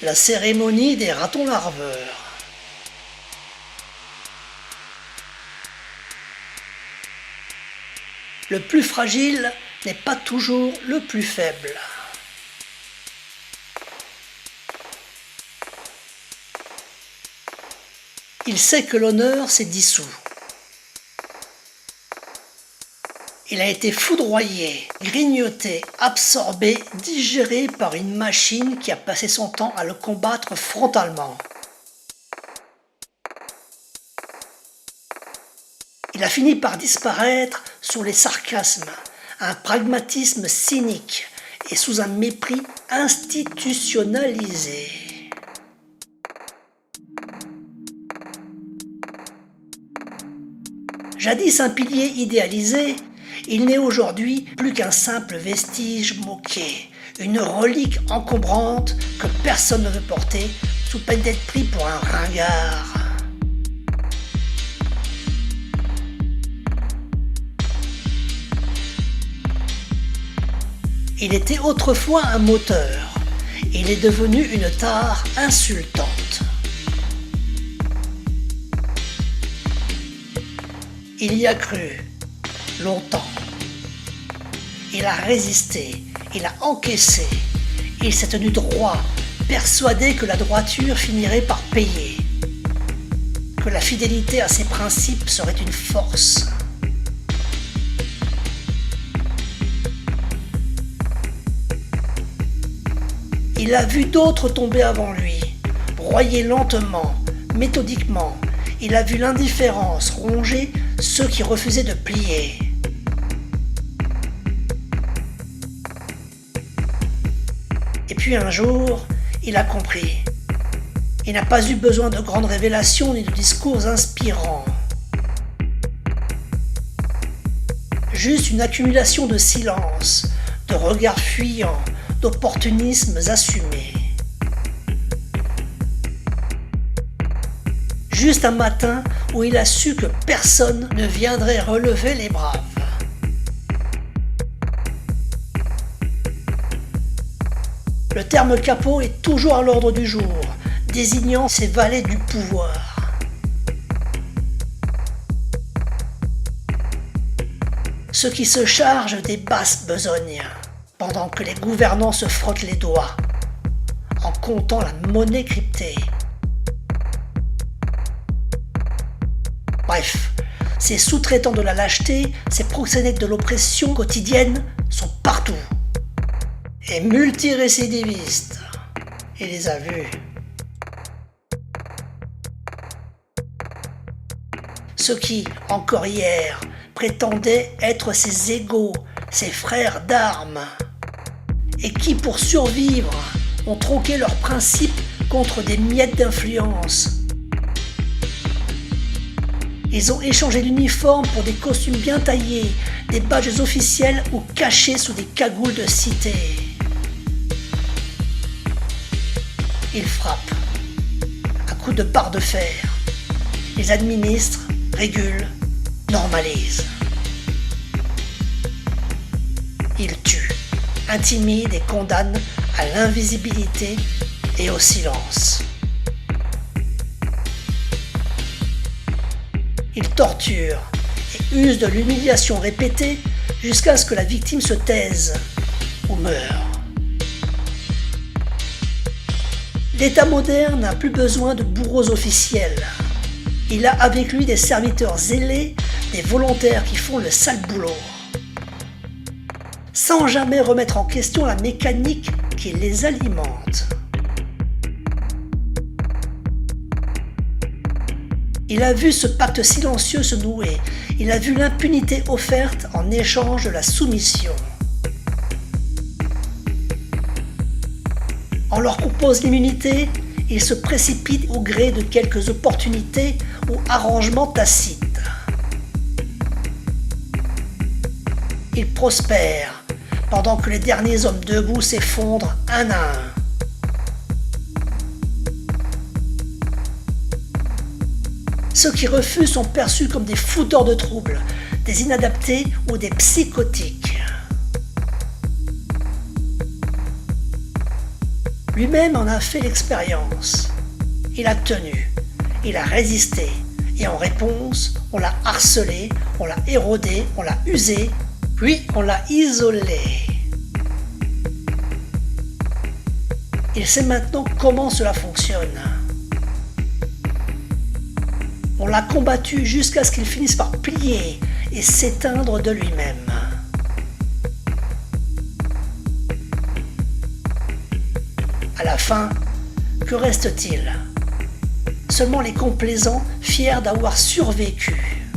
La cérémonie des ratons larveurs. Le plus fragile n'est pas toujours le plus faible. Il sait que l'honneur s'est dissous. Il a été foudroyé, grignoté, absorbé, digéré par une machine qui a passé son temps à le combattre frontalement. Il a fini par disparaître sous les sarcasmes, un pragmatisme cynique et sous un mépris institutionnalisé. Jadis un pilier idéalisé, il n'est aujourd'hui plus qu'un simple vestige moqué, une relique encombrante que personne ne veut porter sous peine d'être pris pour un ringard. Il était autrefois un moteur, il est devenu une tare insultante. Il y a cru, longtemps. Il a résisté, il a encaissé, il s'est tenu droit, persuadé que la droiture finirait par payer, que la fidélité à ses principes serait une force. Il a vu d'autres tomber avant lui, broyer lentement, méthodiquement. Il a vu l'indifférence ronger ceux qui refusaient de plier. Et puis un jour, il a compris. Il n'a pas eu besoin de grandes révélations ni de discours inspirants. Juste une accumulation de silence, de regards fuyants, d'opportunismes assumés. Juste un matin où il a su que personne ne viendrait relever les braves. Le terme capot est toujours à l'ordre du jour, désignant ces valets du pouvoir. Ceux qui se chargent des basses besognes, pendant que les gouvernants se frottent les doigts, en comptant la monnaie cryptée. Bref, ces sous-traitants de la lâcheté, ces proxénètes de l'oppression quotidienne sont partout. Et multirécidivistes. Il les a vus. Ceux qui, encore hier, prétendaient être ses égaux, ses frères d'armes, et qui, pour survivre, ont troqué leurs principes contre des miettes d'influence. Ils ont échangé l'uniforme pour des costumes bien taillés, des badges officiels ou cachés sous des cagoules de cité. Ils frappent, à coups de barre de fer. Ils administrent, régulent, normalisent. Ils tuent, intimident et condamnent à l'invisibilité et au silence. Ils torturent et usent de l'humiliation répétée jusqu'à ce que la victime se taise ou meure. L'État moderne n'a plus besoin de bourreaux officiels. Il a avec lui des serviteurs zélés, des volontaires qui font le sale boulot, sans jamais remettre en question la mécanique qui les alimente. Il a vu ce pacte silencieux se nouer, il a vu l'impunité offerte en échange de la soumission. On leur propose l'immunité, ils se précipitent au gré de quelques opportunités ou arrangements tacites. Ils prospèrent, pendant que les derniers hommes debout s'effondrent un à un. Ceux qui refusent sont perçus comme des fouteurs de troubles, des inadaptés ou des psychotiques. Lui-même en a fait l'expérience. Il a tenu, il a résisté, et en réponse, on l'a harcelé, on l'a érodé, on l'a usé, puis on l'a isolé. Il sait maintenant comment cela fonctionne. On l'a combattu jusqu'à ce qu'il finisse par plier et s'éteindre de lui-même. À la fin, que reste-t-il ? Seulement les complaisants, fiers d'avoir survécu,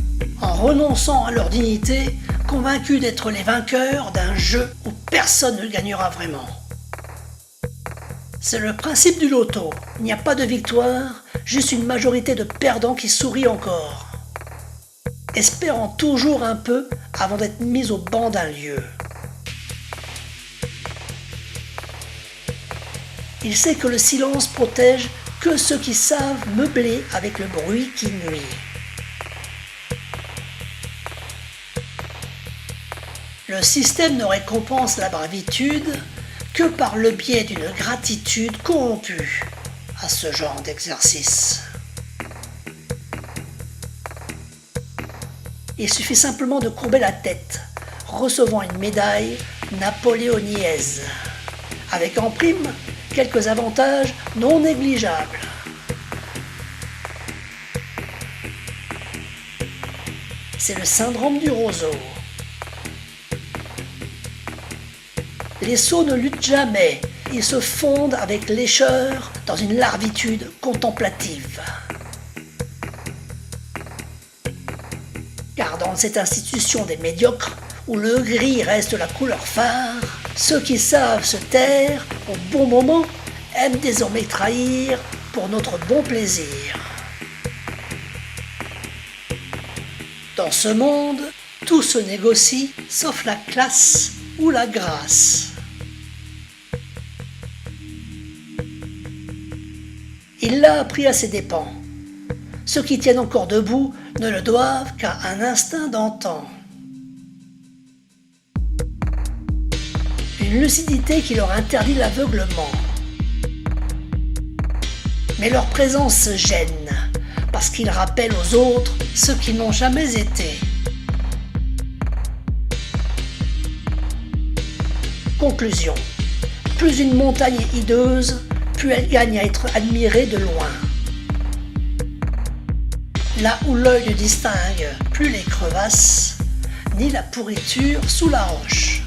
en renonçant à leur dignité, convaincus d'être les vainqueurs d'un jeu où personne ne gagnera vraiment. C'est le principe du loto. Il n'y a pas de victoire, juste une majorité de perdants qui sourit encore, espérant toujours un peu avant d'être mis au banc d'un lieu. Il sait que le silence protège que ceux qui savent meubler avec le bruit qui nuit. Le système ne récompense la bravitude que par le biais d'une gratitude corrompue à ce genre d'exercice. Il suffit simplement de courber la tête, recevant une médaille napoléoniaise, avec en prime quelques avantages non négligeables. C'est le syndrome du roseau. Les sots ne luttent jamais, ils se fondent avec l'écheur dans une larvitude contemplative. Car dans cette institution des médiocres, où le gris reste la couleur phare, ceux qui savent se taire au bon moment aiment désormais trahir pour notre bon plaisir. Dans ce monde, tout se négocie sauf la classe ou la grâce. Il l'a appris à ses dépens. Ceux qui tiennent encore debout ne le doivent qu'à un instinct d'antan. Une lucidité qui leur interdit l'aveuglement. Mais leur présence gêne, parce qu'ils rappellent aux autres ce qu'ils n'ont jamais été. Conclusion. Plus une montagne est hideuse, plus elle gagne à être admirée de loin. Là où l'œil ne distingue plus les crevasses, ni la pourriture sous la roche.